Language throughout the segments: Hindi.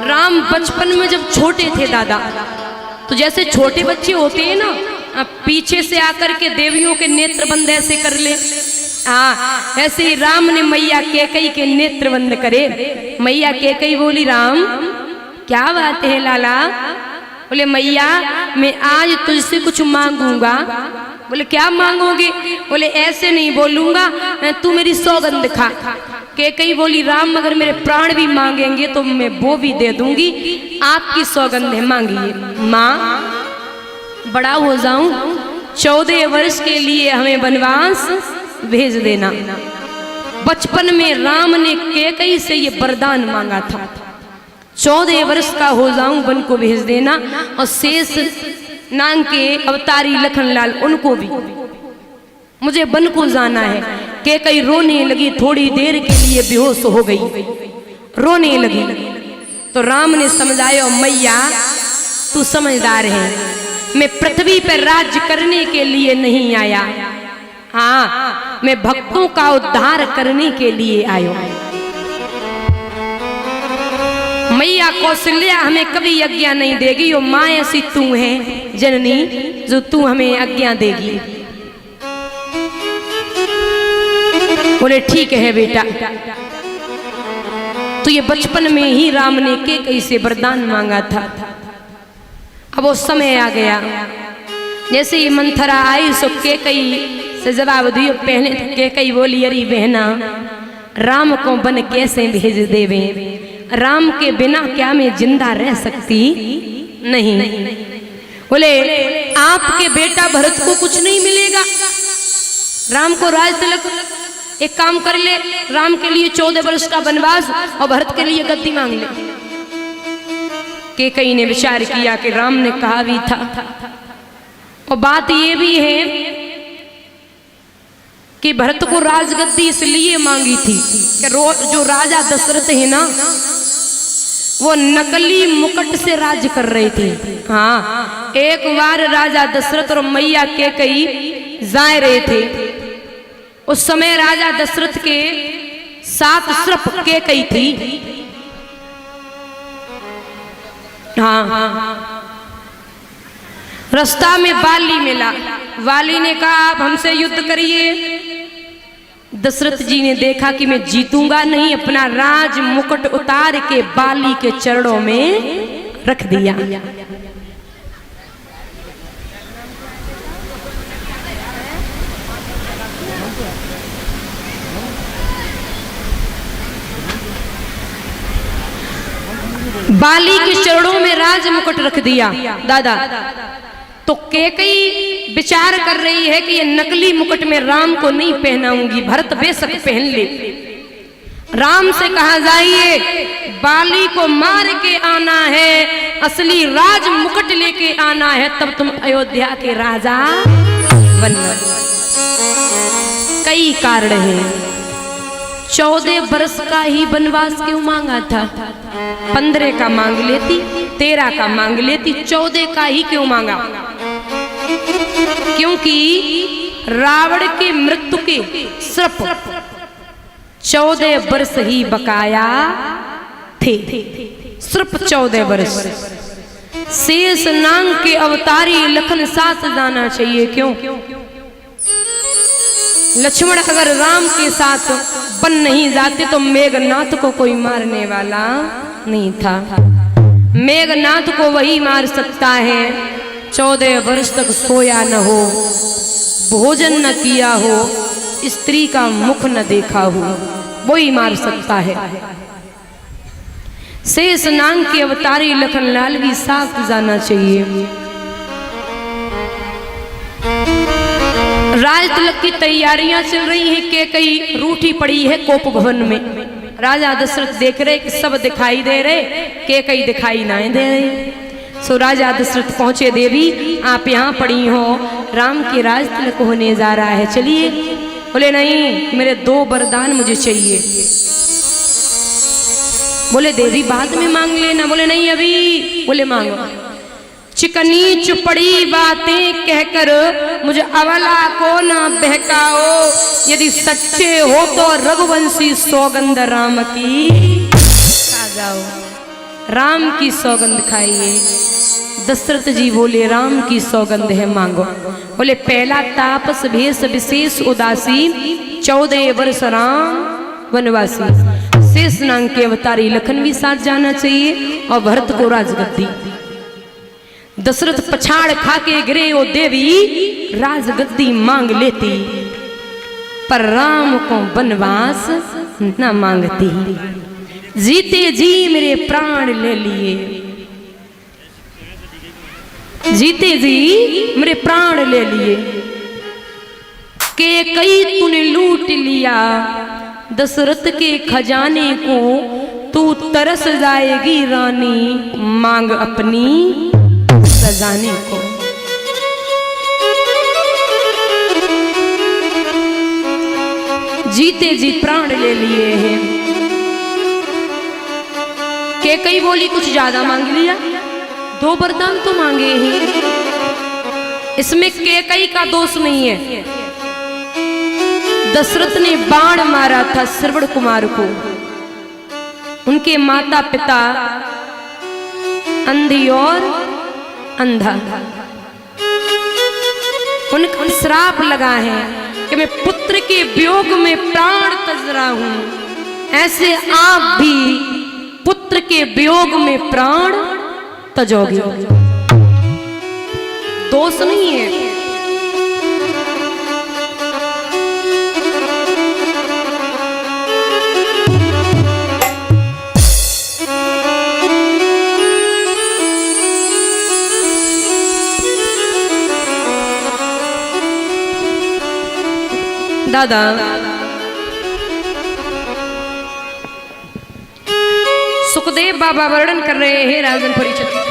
राम बचपन में जब छोटे थे दादा, तो जैसे छोटे बच्चे होते हैं ना, पीछे से आकर के देवियों के नेत्र बंद ऐसे कर ले, हाँ ऐसे ही राम ने मैया कैकई के नेत्र बंद करे। मैया कैकई बोली, राम क्या बात है लाला? बोले मैया मैं आज तुझसे कुछ मांगूंगा। बोले क्या मांगोगे? बोले ऐसे नहीं बोलूंगा, तू मेरी सौगंध खा। कैकई बोली, राम अगर मेरे प्राण भी मांगेंगे तो मैं वो भी दे दूंगी, आपकी सौगंध है मांगिए। माँ बड़ा हो जाऊं, 14 वर्ष के लिए हमें वनवास भेज देना। बचपन में राम ने कैकई से ये वरदान मांगा था, 14 वर्ष का हो जाऊं वन को भेज देना, और शेष नाग के अवतारी लखनलाल उनको भी, मुझे वन को जाना है। कैकई रोने लगी, थोड़ी देर के लिए बेहोश हो गई, रोने लगी। तो राम ने समझाया, मैया तू समझदार है, मैं पृथ्वी पर राज्य करने के लिए नहीं आया, हाँ मैं भक्तों का उद्धार करने के लिए आया। मैया कौशल्या हमें कभी आज्ञा नहीं देगी, और माँ ऐसी तू है जननी जो तू हमें आज्ञा देगी। बोले ठीक है बेटा। तो ये बचपन में ही राम ने कैकई से वरदान मांगा था। अब वो समय आ गया, जैसे ये मंथरा आई सो कैकई से जवाब दियो। पहले कैकई बोली, अरे बहना राम को वन कैसे भेज देवे, राम के बिना क्या मैं जिंदा रह सकती नहीं। बोले आपके बेटा भरत को कुछ नहीं मिलेगा, राम को राज तिलक, एक काम कर ले, राम के लिए 14 वर्ष का वनवास और भरत के लिए गद्दी मांग ले। कैकई ने विचार किया कि राम ने कहा भी था, और बात ये भी है कि भरत को राजगद्दी इसलिए मांगी थी कि जो राजा दशरथ है ना, वो नकली मुकुट से राज कर रहे थे। हाँ एक बार राजा दशरथ और मैया कैकई जा रहे थे, उस समय राजा दशरथ के 7 श्रप कैकई थी। हाँ रास्ता में वाली मिला, वाली ने कहा आप हमसे युद्ध करिए। दशरथ जी ने देखा कि मैं जीतूंगा नहीं, अपना राज मुकुट उतार के बाली के चरणों में रख दिया। बाली के चरणों में राज मुकुट रख दिया दादा। तो कैकई विचार कर रही है कि ये नकली मुकुट में राम को नहीं पहनाऊंगी, भरत बेशक पहन ले। राम से कहा जाइए बाली को मार के आना है, असली राज मुकुट लेके आना है, तब तुम अयोध्या के राजा बनना। कई कारण हैं, 14 वर्ष का ही वनवास क्यों मांगा था? 15 का मांग लेती, 13 का मांग लेती, 14 का ही क्यों मांगा? क्योंकि रावण के मृत्यु के श्राप 14 वर्ष ही बकाया थे, सिर्फ 14 वर्ष। शेष नाग के अवतारी लखन साथ जाना चाहिए। क्यों? लक्ष्मण अगर राम के साथ बन नहीं जाते तो मेघनाथ को कोई मारने वाला नहीं था। मेघनाथ को वही मार सकता है 14 वर्ष तक सोया न हो, भोजन न किया हो, स्त्री का मुख न देखा हो, वही मार सकता है। शेष नाग के अवतारी लखनलाल भी साथ जाना चाहिए। राज तिलक की तैयारियां चल रही हैं, कैकई रूठी पड़ी है कोप भवन में। राजा दशरथ देख रहे कि सब दिखाई दे रहे, कैकई दिखाई नहीं दे रही। सो राजा दशरथ पहुंचे, देवी आप यहाँ पड़ी हो, राम के राज तिलक होने जा रहा है, चलिए। बोले नहीं, मेरे 2 वरदान मुझे चाहिए। बोले देवी बाद में मांग लेना। बोले नहीं अभी। बोले मांगो। चिकनी चुपड़ी बातें कहकर मुझे अवला को ना बहकाओ, यदि सच्चे हो तो रघुवंशी सौगंध राम की खा जाओ। राम की सौगंध खाइए। दशरथ जी बोले राम की सौगंध है मांगो। बोले पहला तापस भेष विशेष उदासी 14 वर्ष राम वनवासी। शेष नाग के अवतारी लखन भी साथ जाना चाहिए और भरत को राजगद्दी। दशरथ पछाड़ खा के गिरे ओ देवी राजगद्दी मांग लेती, पर राम को वनवास न मांगती। जीते जी मेरे प्राण ले लिए, जीते जी मेरे प्राण ले लिए। के कई तूने लूट लिया दशरथ के खजाने को, तू तरस जाएगी रानी मांग अपनी सजाने को। जीते जी प्राण ले लिए हैं। के कई बोली कुछ ज्यादा मांग लिया, 2 वरदान तो मांगे हैं। इसमें के कई का दोष नहीं है। दशरथ ने बाण मारा था श्रवण कुमार को, उनके माता पिता अंधी और अंधा, उनका श्राप लगा है कि मैं पुत्र के वियोग में प्राण तज रहा हूं, ऐसे आप भी पुत्र के वियोग में प्राण तजोगे। दोष नहीं है। दादा सुखदेव बाबा वर्णन कर रहे हैं राजन परिचित।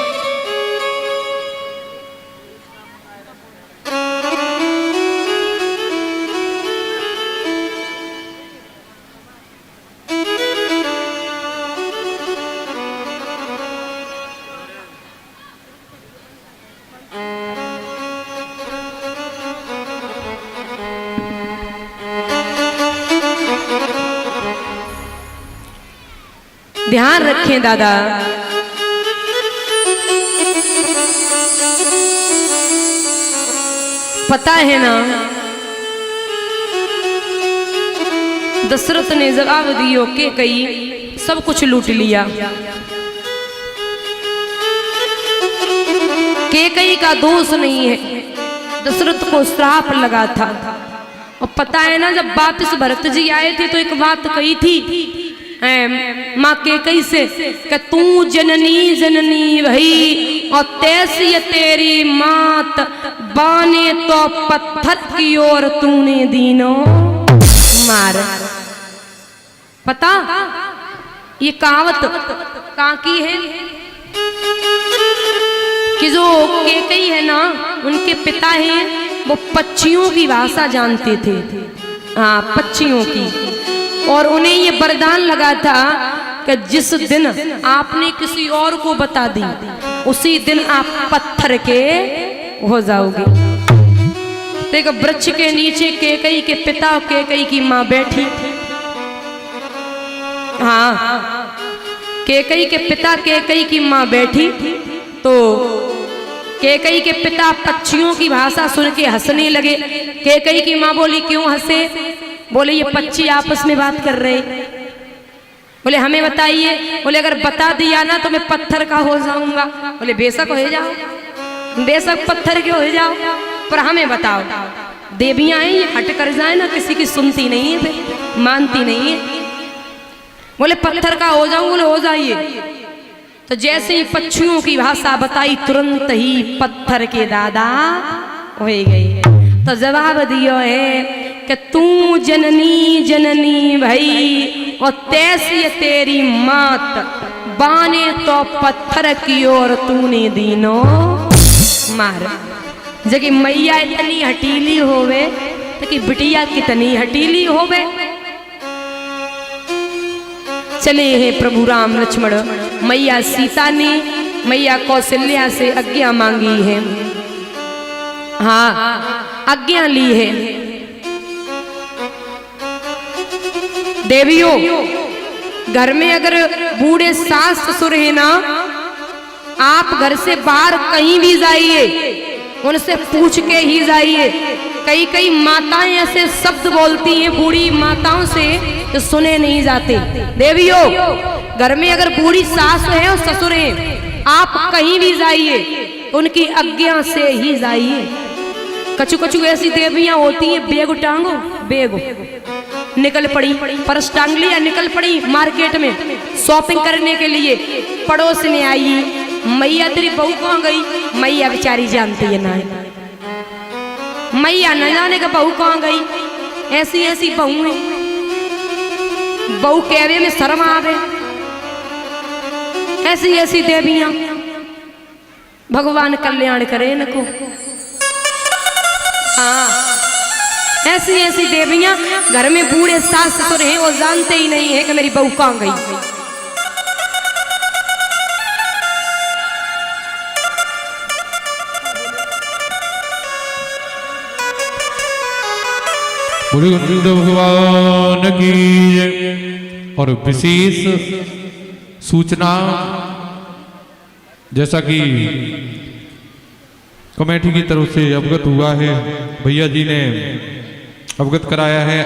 ध्यान रखें दादा, पता है ना दशरथ ने जवाब दियो के कई सब कुछ लूट लिया। के कई का दोष नहीं है, दशरथ को श्राप लगा था। और पता है ना जब वापिस भरत जी आए थे तो एक बात कही थी माँ के कैसे कि तू जननी जननी भई और तैसी तेरी मात, बाने तो पत्थर की ओर तूने दीनो मार। पता ये कहावत कहाँ की है कि जो केकई है ना उनके पिता हैं वो पक्षियों की भाषा जानते थे। हाँ पक्षियों की। और उन्हें ये वरदान लगा था कि जिस दिन आपने किसी और को बता दी उसी दिन आप पत्थर के हो जाओगे। देखो वृक्ष के नीचे केकई के पिता और केकई की माँ बैठी। हाँ केकई के पिता केकई की माँ बैठी तो केकई के पिता पक्षियों की भाषा सुन के हंसने लगे। केकई की माँ बोली क्यों हंसे? बोले ये पक्षी आपस में बात कर रहे। बोले हमें बताइए। बोले अगर बता दिया ना तो मैं पत्थर का हो जाऊंगा। बोले बेशक हो जाओ, बेशक पत्थर के हो जाओ, पर हमें बताओ। देवियां हैं ये हट कर जाए ना, किसी की सुनती नहीं है, मानती नहीं है। बोले पत्थर का हो जाऊं। बोले हो जाइए। तो जैसे ही पक्षियों की भाषा बताई तुरंत ही पत्थर के दादा हो गए। तो जवाब दियो है कि तू जननी जननी भई और तैसी तेरी मात, बाने तो पत्थर की ओर तूने दीनो मार। जबकि मैया इतनी हटीली होवे तो कि बिटिया कितनी हटीली होवे। चले हैं प्रभु राम लक्ष्मण। मैया सीता ने मैया कौशल्या से आज्ञा मांगी है। हाँ आज्ञा ली है। देवियों घर में अगर बूढ़े सास ससुर है ना, आप घर से बाहर कहीं भी जाइए, उनसे पूछ के ही जाइए। कई कई माताएं ऐसे शब्द बोलती हैं बूढ़ी माताओं से जो सुने नहीं जाते। देवियों, घर में अगर बूढ़ी सास है और ससुर है, आप कहीं भी जाइए उनकी आज्ञा से ही जाइए। कछु कछु ऐसी देवियां होती हैं, बेग टांगो, बेग निकल पड़ी, पर्स टांग लिया, निकल पड़ी मार्केट में शॉपिंग करने के लिए। पड़ोस में आई, मैया तेरी बहू कहाँ गई? मैया बेचारी जानती है ना, मैया न जाने का बहू कहाँ गई। ऐसी ऐसी बहू है, बहू कहवे में शर्म आवे। ऐसी ऐसी देवियां, भगवान कल्याण करे इनको। हाँ, ऐसी ऐसी देवियां घर में बूढ़े सास ससुर हैं, वो जानते ही नहीं है कि मेरी बहू कहाँ गई। भगवान की। और विशेष सूचना, जैसा कि कमेटी की तरफ से अवगत हुआ है, भैया जी ने अवगत कराया है।